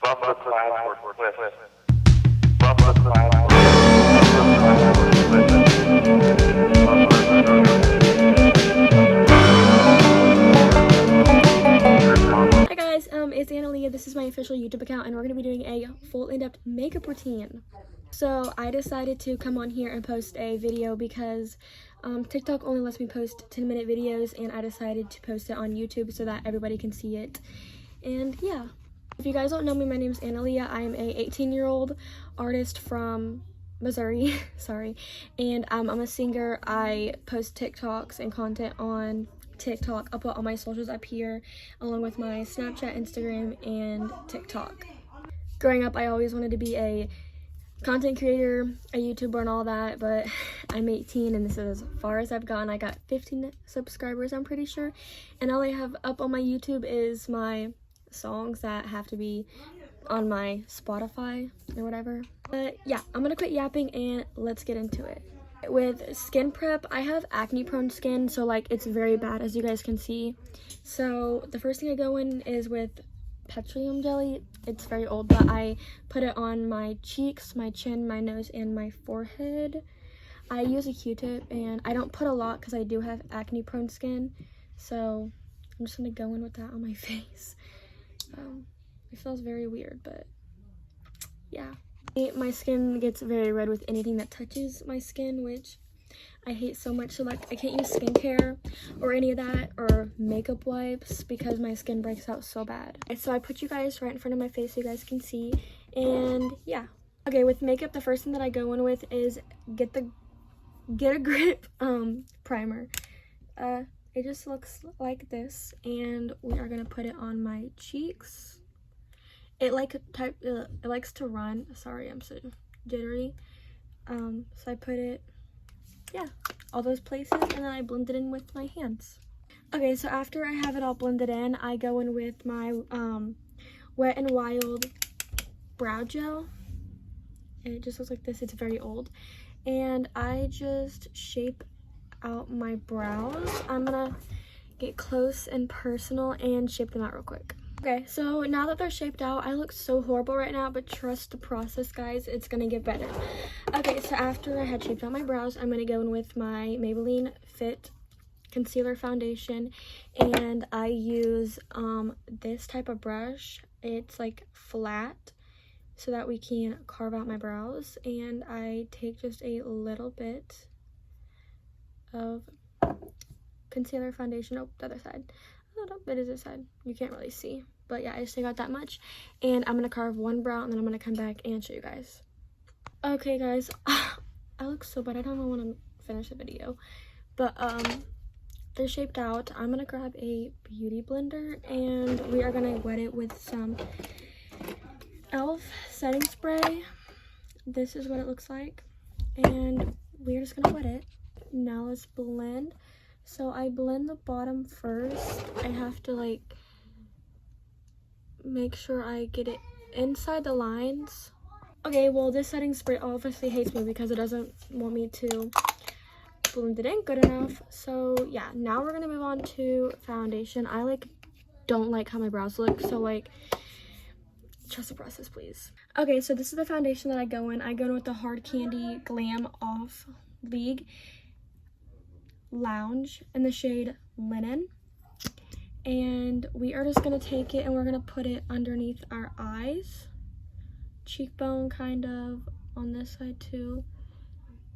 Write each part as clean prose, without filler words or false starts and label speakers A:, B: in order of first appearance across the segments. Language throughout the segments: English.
A: Buff the cloud or cliff. Buff the cloud or
B: Hi guys, it's Analia. This is my official YouTube account and we're going to be doing a full in-depth makeup routine. So I decided to come on here and post a video because TikTok only lets me post 10-minute videos, and I decided to post it on YouTube so that everybody can see it. And yeah, if you guys don't know me, my name is Analia. I am a 18-year-old artist from Missouri, sorry, and I'm a singer. I post TikToks and content on TikTok. I'll put all my socials up here along with my Snapchat, Instagram, and TikTok. Growing up, I always wanted to be a content creator, a YouTuber, and all that, but I'm 18 and this is as far as I've gotten. I got 15 subscribers, I'm pretty sure, and all I have up on my YouTube is my songs that have to be on my Spotify or whatever. But yeah, I'm gonna quit yapping and let's get into it. With skin prep, I have acne prone skin, so like it's very bad, as you guys can see. So the first thing I go in is with petroleum jelly. It's very old, but I put it on my cheeks, my chin, my nose, and my forehead. I use a Q-tip and I don't put a lot because I do have acne prone skin, so I'm just gonna go in with that on my face. It feels very weird, but yeah. My skin gets very red with anything that touches my skin, which I hate so much. So like I can't use skincare or any of that or makeup wipes because my skin breaks out so bad. So I put you guys right in front of my face so you guys can see, and yeah. Okay, with makeup, the first thing that I go in with is Get a Grip primer. It just looks like this, and we are gonna put it on my cheeks. It likes to run. Sorry, I'm so jittery. So I put it, yeah, all those places, and then I blend it in with my hands. Okay, so after I have it all blended in, I go in with my Wet n Wild brow gel, and it just looks like this. It's very old, and I just shape out my brows. I'm gonna get close and personal and shape them out real quick. Okay, so now that they're shaped out, I look so horrible right now, but trust the process, guys. It's gonna get better. Okay, so after I had shaped out my brows, I'm gonna go in with my Maybelline Fit Concealer Foundation, and I use this type of brush. It's like flat so that we can carve out my brows, and I take just a little bit of concealer foundation. Oh, the other side. A little bit is this side. You can't really see, but yeah, I just take out that much, and I'm gonna carve one brow, and then I'm gonna come back and show you guys. Okay, guys, I look so bad. I don't know when I'm finish the video, but they're shaped out. I'm gonna grab a beauty blender, and we are gonna wet it with some e.l.f. setting spray. This is what it looks like, and we're just gonna wet it. Now let's blend. So I blend the bottom first. I have to like make sure I get it inside the lines. Okay, well this setting spray obviously hates me because it doesn't want me to blend it in good enough. So yeah, now we're gonna move on to foundation. I don't like how my brows look, so like trust the process, please. Okay, so this is the foundation that I go in. I go in with the Hard Candy Glam Off League Lounge in the shade Linen, and we are just gonna take it and we're gonna put it underneath our eyes, cheekbone kind of on this side too,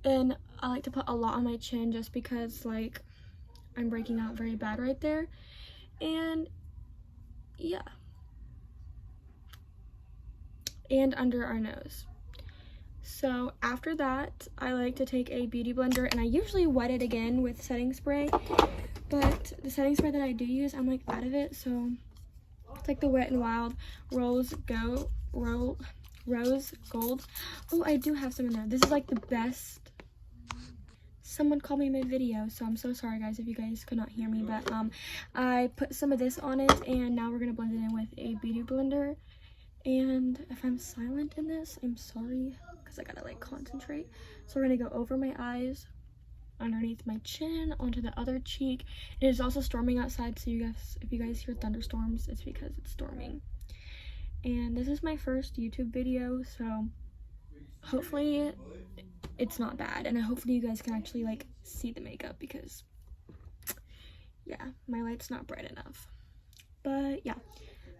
B: and I like to put a lot on my chin just because like I'm breaking out very bad right there, and yeah, and under our nose. So after that, I like to take a beauty blender, and I usually wet it again with setting spray, but the setting spray that I do use, I'm like out of it. So it's like the Wet n Wild Rose Gold. Oh, I do have some in there. This is like the best. Someone called me mid-video, so I'm so sorry guys if you guys could not hear me, but I put some of this on it, and now we're gonna blend it in with a beauty blender. And if I'm silent in this, I'm sorry, because I gotta like concentrate. So we're gonna go over my eyes, underneath my chin, onto the other cheek. It is also storming outside, so you guys, if you guys hear thunderstorms, it's because it's storming. And this is my first YouTube video, so hopefully it's not bad, and hopefully you guys can actually like see the makeup, because yeah, my light's not bright enough. But yeah,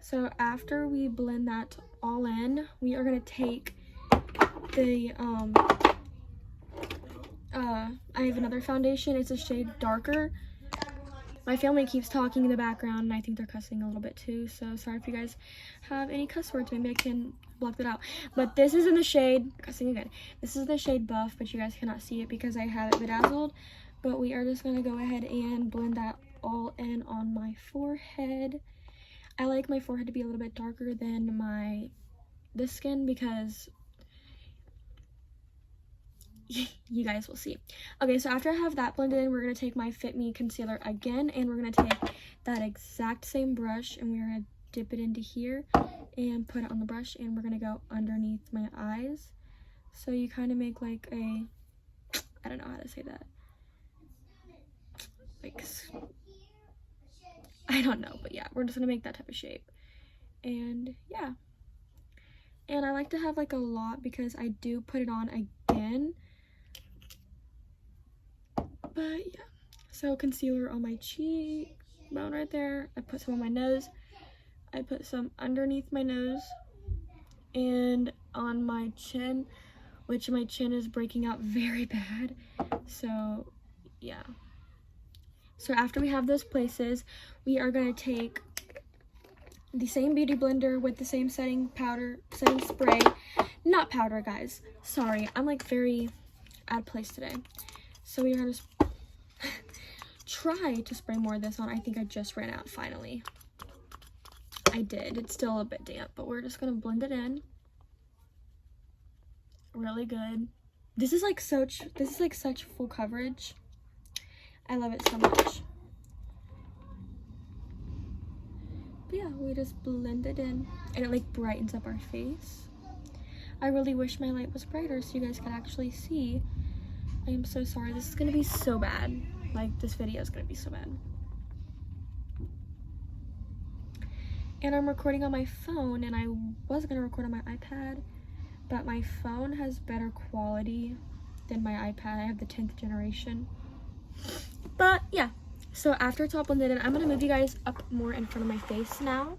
B: so after we blend that all in, we are gonna take the I have another foundation. It's a shade darker. My family keeps talking in the background, and I think they're cussing a little bit too, so sorry if you guys have any cuss words. Maybe I can block that out. But this is in the shade, cussing again, this is the shade Buff, but you guys cannot see it because I have it bedazzled. But we are just going to go ahead and blend that all in on my forehead. I like my forehead to be a little bit darker than this skin, because you guys will see. Okay, so after I have that blended in, we're going to take my Fit Me concealer again, and we're going to take that exact same brush, and we're going to dip it into here and put it on the brush, and we're going to go underneath my eyes. So you kind of make like a, I don't know how to say that, like, I don't know, but yeah, we're just going to make that type of shape. And yeah, and I like to have like a lot because I do put it on again. But yeah, so concealer on my cheek bone right there. I put some on my nose. I put some underneath my nose and on my chin, which my chin is breaking out very bad. So yeah. So after we have those places, we are going to take the same beauty blender with the same setting spray. Not powder, guys. Sorry, I'm like very out of place today. So we are going to try to spray more of this on. I think I just ran out finally. I did. It's still a bit damp, but we're just going to blend it in. Really good. This is like such full coverage. I love it so much. But yeah, we just blend it in, and it like brightens up our face. I really wish my light was brighter so you guys could actually see. I am so sorry. This is gonna be so bad. Like, this video is gonna be so bad. And I'm recording on my phone, and I was gonna record on my iPad, but my phone has better quality than my iPad. I have the 10th generation. But yeah, so after it's all blended in, I'm gonna move you guys up more in front of my face now,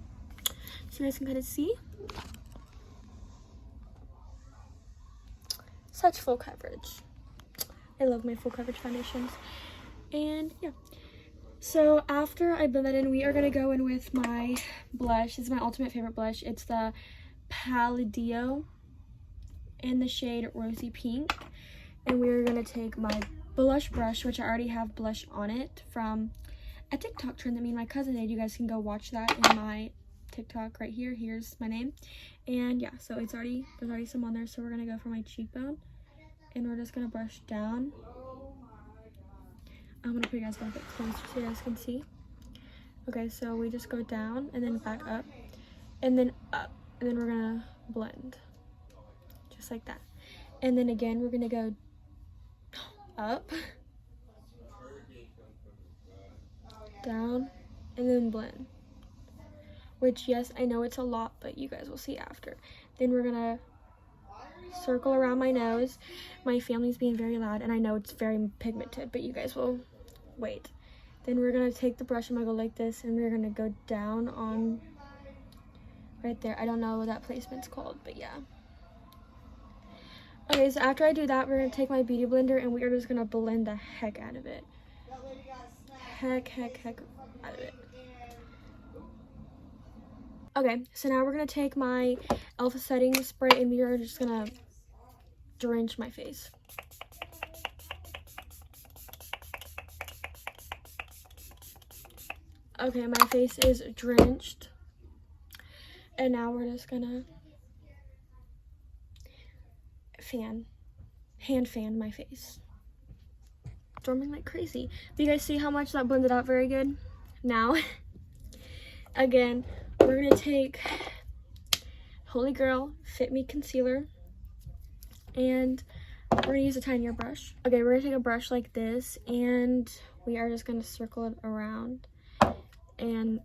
B: so you guys can kind of see. Such full coverage. I love my full coverage foundations. And yeah, so after I blend that in, we are gonna go in with my blush. This is my ultimate favorite blush. It's the Palladio in the shade Rosy Pink. And we're gonna take my blush brush, which I already have blush on it from a TikTok trend that me and my cousin did. You guys can go watch that in my TikTok right here. Here's my name. And yeah, so there's already some on there. So we're gonna go for my cheekbone, and we're just gonna brush down. I'm gonna put you guys a little bit closer so you guys can see. Okay, so we just go down and then back up and then up, and then we're gonna blend just like that. And then again, we're gonna go up, down, and then blend. Which, yes, I know it's a lot, but you guys will see after. Then we're gonna circle around my nose. My family's being very loud, and I know it's very pigmented, but you guys will wait. Then we're gonna take the brush, and I'm gonna go like this, and we're gonna go down on right there. I don't know what that placement's called, but yeah. Okay, so after I do that, we're gonna take my beauty blender, and we are just gonna blend the heck out of it. Heck out of it. Okay, so now we're gonna take my Elf setting spray, and we are just gonna drench my face. Okay, my face is drenched, and now we're just gonna hand fan my face. Storming like crazy. Do you guys see how much that blended out very good? Now, again, we're gonna take Holy Grail Fit Me concealer, and we're gonna use a tinier brush. Okay, we're gonna take a brush like this, and we are just gonna circle it around, and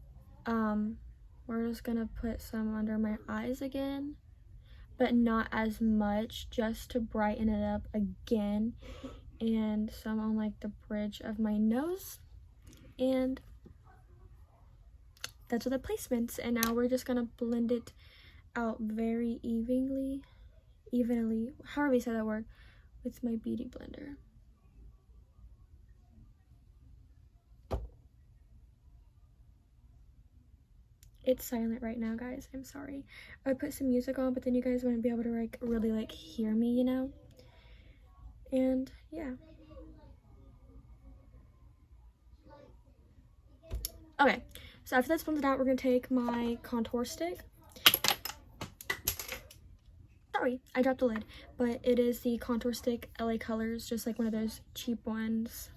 B: we're we're just gonna put some under my eyes again, but not as much, just to brighten it up again, and some on like the bridge of my nose. And that's all the placements. And now we're just gonna blend it out very evenly, however you say that word, with my beauty blender. It's silent right now, guys. I'm sorry. I put some music on, but then you guys wouldn't be able to like really like hear me, you know? And yeah. Okay, so after that's blended out, we're gonna take my contour stick. Sorry, I dropped the lid, but it is the contour stick LA Colors, just like one of those cheap ones.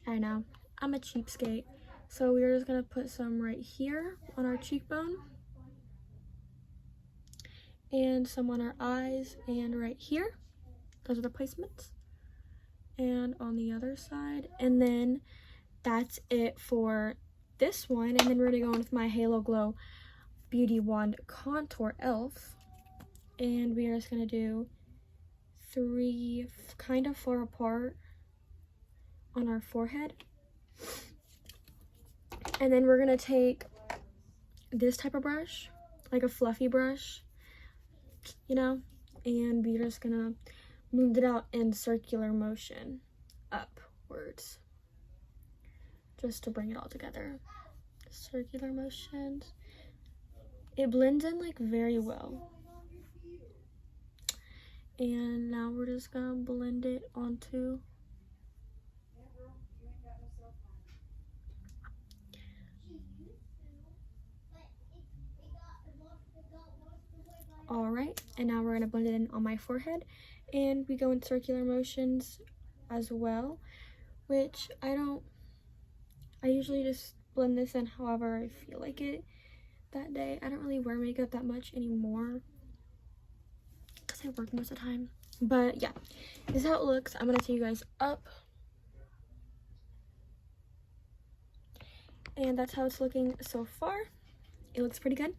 B: I know, I'm a cheapskate. So we're just gonna put some right here on our cheekbone, and some on our eyes, and right here. Those are the placements. And on the other side, and then that's it for this one. And then we're gonna go in with my Halo Glow Beauty Wand Contour e.l.f. And we are just gonna do 3 kind of far apart on our forehead. And then we're gonna take this type of brush, like a fluffy brush, you know, and we're just gonna move it out in circular motion upwards, just to bring it all together. Circular motions. It blends in like very well. And now we're just gonna blend it onto Alright, and now we're going to blend it in on my forehead, and we go in circular motions as well, which I usually just blend this in however I feel like it that day. I don't really wear makeup that much anymore because I work most of the time. But yeah, this is how it looks. I'm going to take you guys up. And that's how it's looking so far. It looks pretty good.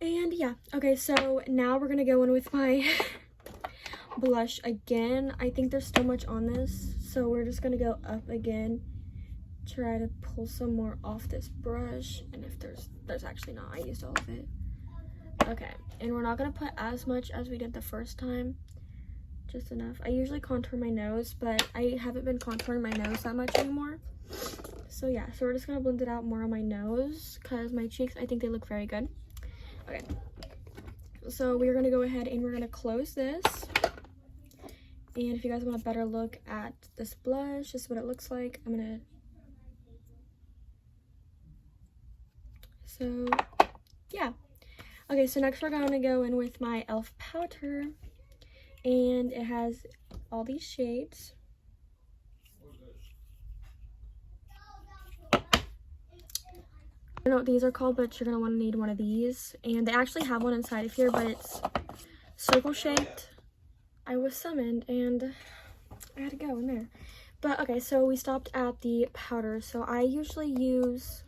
B: And yeah, okay, so now we're gonna go in with my blush again. I think there's still much on this, so we're just gonna go up again, try to pull some more off this brush. And if there's actually not, I used all of it. Okay, and we're not gonna put as much as we did the first time, just enough. I usually contour my nose, but I haven't been contouring my nose that much anymore. So yeah, so we're just gonna blend it out more on my nose, because my cheeks, I think they look very good. Okay, so we're gonna go ahead and we're gonna close this. And if you guys want a better look at this blush, this is what it looks like. So yeah. Okay, so next we're gonna go in with my e.l.f. powder, and it has all these shades. I don't know what these are called, but you're gonna want to need one of these. And they actually have one inside of here, but it's circle shaped. I was summoned and I had to go in there. But okay, so we stopped at the powder. So I usually use,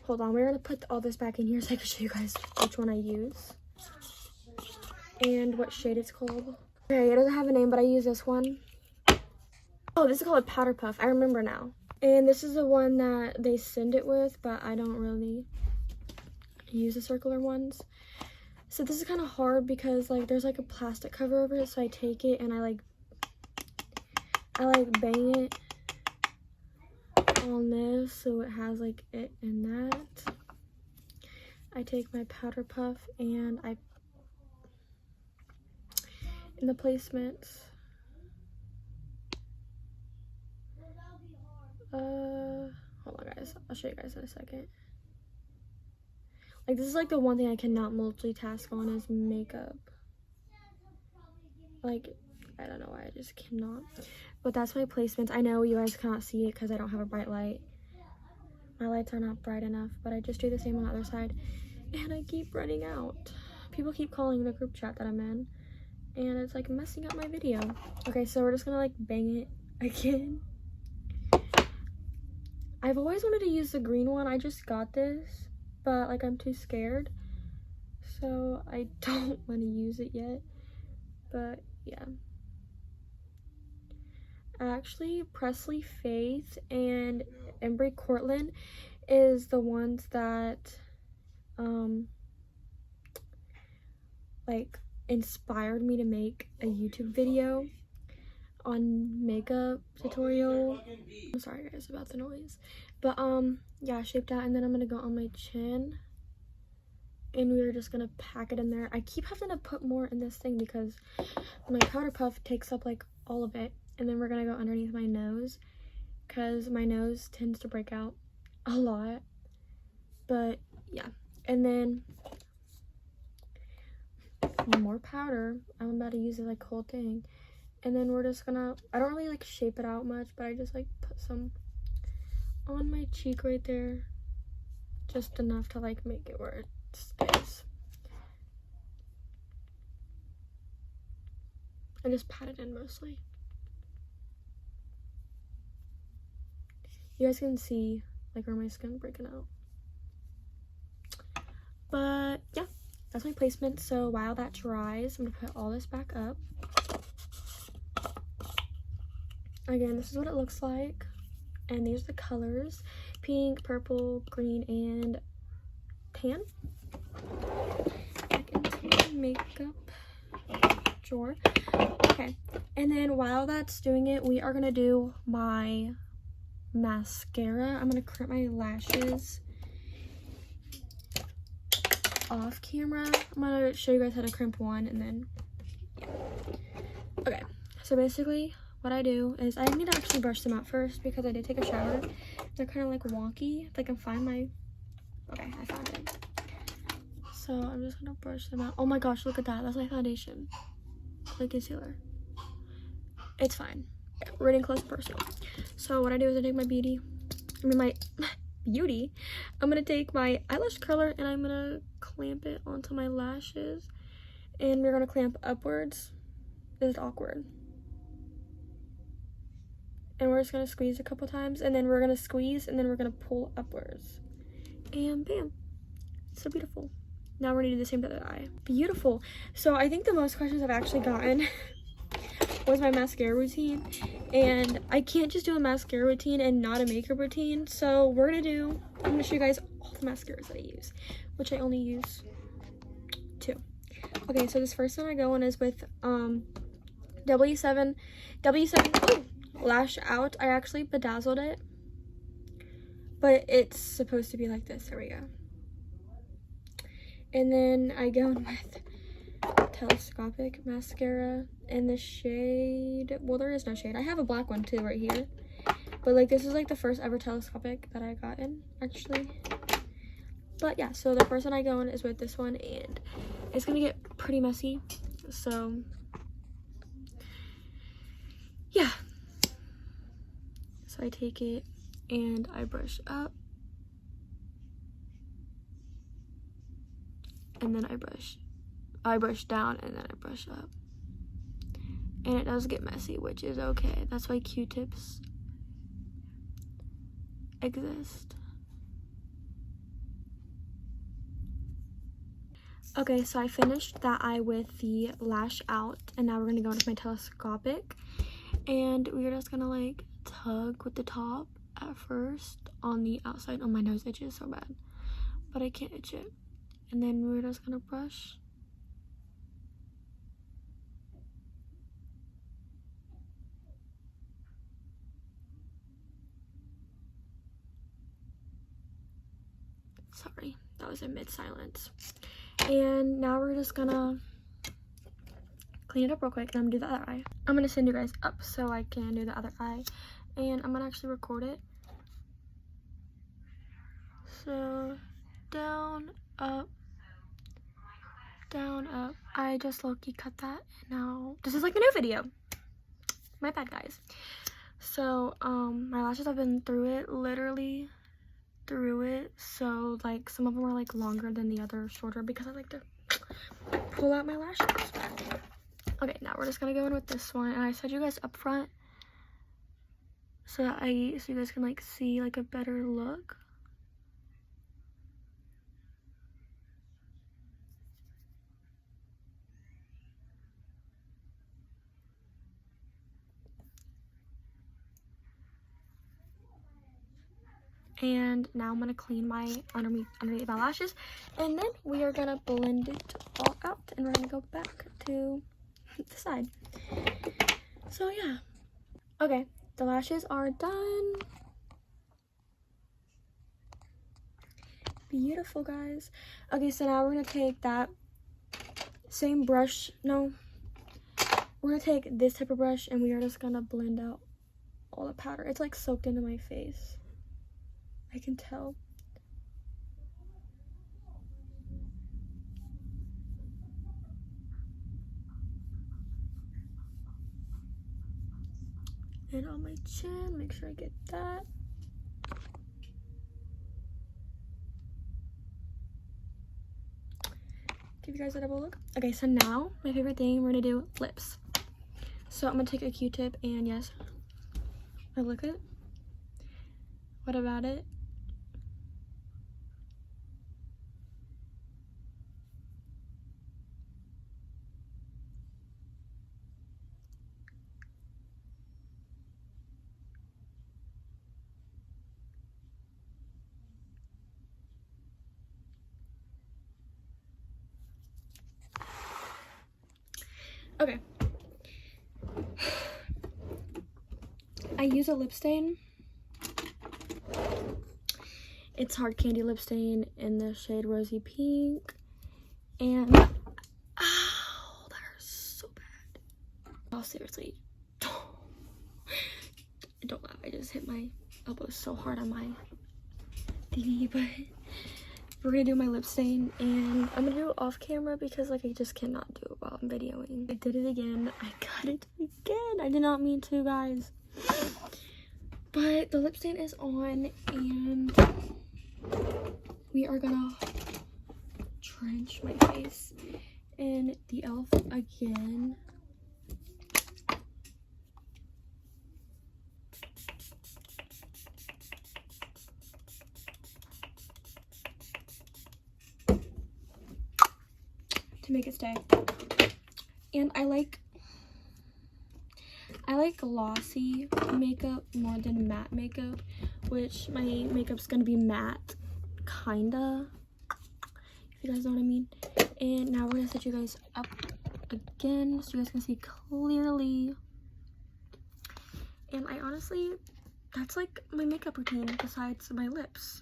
B: hold on, we're gonna put all this back in here so I can show you guys which one I use and what shade it's called. Okay, it doesn't have a name, but I use this one. Oh, this is called a Powder Puff. I remember now. And this is the one that they send it with, but I don't really use the circular ones. So this is kind of hard because like there's like a plastic cover over it, so I take it and I like bang it on this so it has like it in that. I take my powder puff and I in the placements. Hold on guys, I'll show you guys in a second. Like this is like the one thing I cannot multitask on is makeup. Like, I don't know why, I just cannot. But that's my placements. I know you guys cannot see it because I don't have a bright light. My lights are not bright enough, but I just do the same on the other side. And I keep running out. People keep calling the group chat that I'm in, and it's like messing up my video. Okay, so we're just gonna like bang it again. I've always wanted to use the green one. I just got this, but like I'm too scared, so I don't want to use it yet. But yeah, actually Presley Faith and Embry Cortland is the ones that like inspired me to make a YouTube video on makeup tutorial. I'm sorry guys about the noise, but yeah, shaped out, and then I'm gonna go on my chin, and we're just gonna pack it in there. I keep having to put more in this thing because my powder puff takes up like all of it, and then we're gonna go underneath my nose because my nose tends to break out a lot. But yeah, and then more powder. I'm about to use it like whole thing. And then we're just gonna, I don't really like shape it out much, but I just like put some on my cheek right there. Just enough to like make it where it stays. I just pat it in mostly. You guys can see like where my skin's breaking out. But yeah, that's my placement. So while that dries, I'm gonna put all this back up. Again, this is what it looks like, and these are the colors: pink, purple, green, and tan. Back into the makeup drawer. Okay, and then while that's doing it, we are gonna do my mascara. I'm gonna crimp my lashes off camera. I'm gonna show you guys how to crimp one, and then yeah. Okay, so basically what I do is I need to actually brush them out first because I did take a shower. They're kind of like wonky. If I can find my, okay, I found it. So I'm just gonna brush them out. Oh my gosh, look at that. That's my foundation, like concealer. It's fine. Reading close personal. So what I do is I take my beauty. I'm gonna take my eyelash curler and I'm gonna clamp it onto my lashes, and we're gonna clamp upwards. This is awkward. And we're just gonna squeeze a couple times, and then we're gonna squeeze, and then we're gonna pull upwards, and bam, so beautiful. Now we're gonna do the same to the other eye. Beautiful. So I think the most questions I've actually gotten was my mascara routine, and I can't just do a mascara routine and not a makeup routine. So I'm gonna show you guys all the mascaras that I use, which I only use 2. Okay, so this first one I go on is with W7 Lash Out. I actually bedazzled it, but it's supposed to be like this. There we go. And then I go in with Telescopic mascara in the shade, well, there is no shade. I have a black one too right here, but like this is like the first ever Telescopic that I got in actually. But yeah, so the first one I go in is with this one, and it's gonna get pretty messy, so yeah. So I take it and I brush up, and then I brush down, and then I brush up. And it does get messy, which is okay. That's why Q-tips exist. Okay, so I finished that eye with the Lash Out, and now we're gonna go into my Telescopic, and we're just gonna like tug with the top at first on the outside. Oh, my nose itches so bad, but I can't itch it. And then we're just gonna brush. Sorry, that was in mid-silence. And now we're just gonna clean it up real quick, and I'm gonna do the other eye. I'm gonna send you guys up so I can do the other eye, and I'm gonna actually record it. So down, up, down, up. I just low-key cut that, and now this is like a new video. My bad, guys. So my lashes, I've been through it, literally through it. So like some of them are like longer than the other, shorter, because I like to pull out my lashes. Okay, now we're just gonna go in with this one, and I said you guys up front, so you guys can like see like a better look. And now I'm gonna clean my underneath my lashes, and then we are gonna blend it all out, and we're gonna go back to the side. So yeah, okay, the lashes are done. Beautiful, guys. Okay, so now we're gonna take that same brush. No, we're gonna take this type of brush, and we are just gonna blend out all the powder. It's like soaked into my face, I can tell. And on my chin, make sure I get that. Give you guys a double look. Okay, so now my favorite thing, we're gonna do lips. So I'm gonna take a Q-tip, and yes, I look it. What about it? Okay. I use a lip stain. It's Hard Candy lip stain in the shade Rosy Pink. And ow, that hurts so bad. Oh, seriously. Don't laugh. I just hit my elbow so hard on my thingy, but we're gonna do my lip stain, and I'm gonna do it off camera because like I just cannot do it while I'm videoing. I did it again. I got it again. I did not mean to, guys. But the lip stain is on, and we are gonna drench my face in the e.l.f. again. To make it stay. And I like glossy makeup more than matte makeup, which my makeup's gonna be matte, kinda, if you guys know what I mean. And now we're gonna set you guys up again so you guys can see clearly. And I honestly, that's like my makeup routine besides my lips.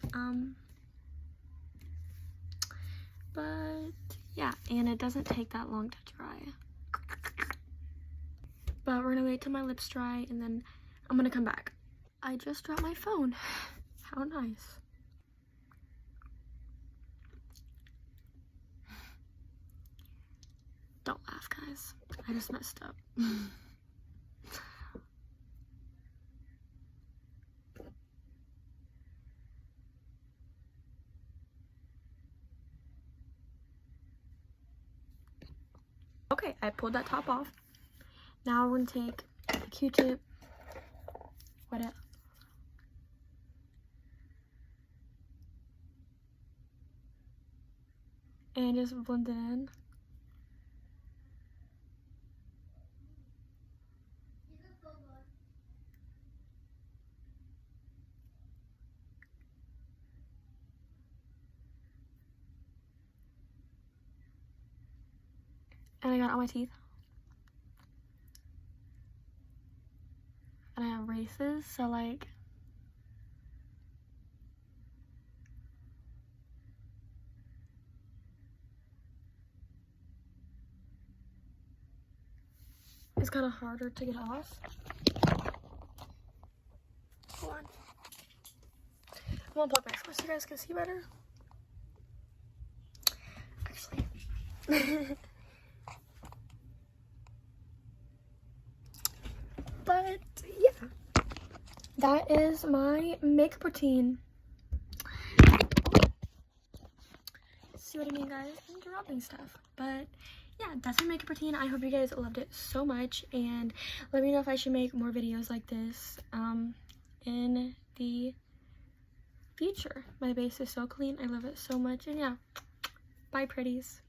B: But yeah, and it doesn't take that long to dry. But we're gonna wait till my lips dry, and then I'm gonna come back. I just dropped my phone. How nice. Don't laugh, guys. I just messed up. Okay, I pulled that top off. Now we're gonna take a Q-tip, wet it, and just blend it in. And I got it on my teeth. And I have braces, so like, it's kind of harder to get off. Hold on. I'm gonna plug my phone so you guys can see better. Actually. But yeah, that is my makeup routine. See what I mean, guys? I'm dropping stuff. But yeah, that's my makeup routine. I hope you guys loved it so much, and let me know if I should make more videos like this. in the future. My base is so clean. I love it so much. And yeah, bye pretties.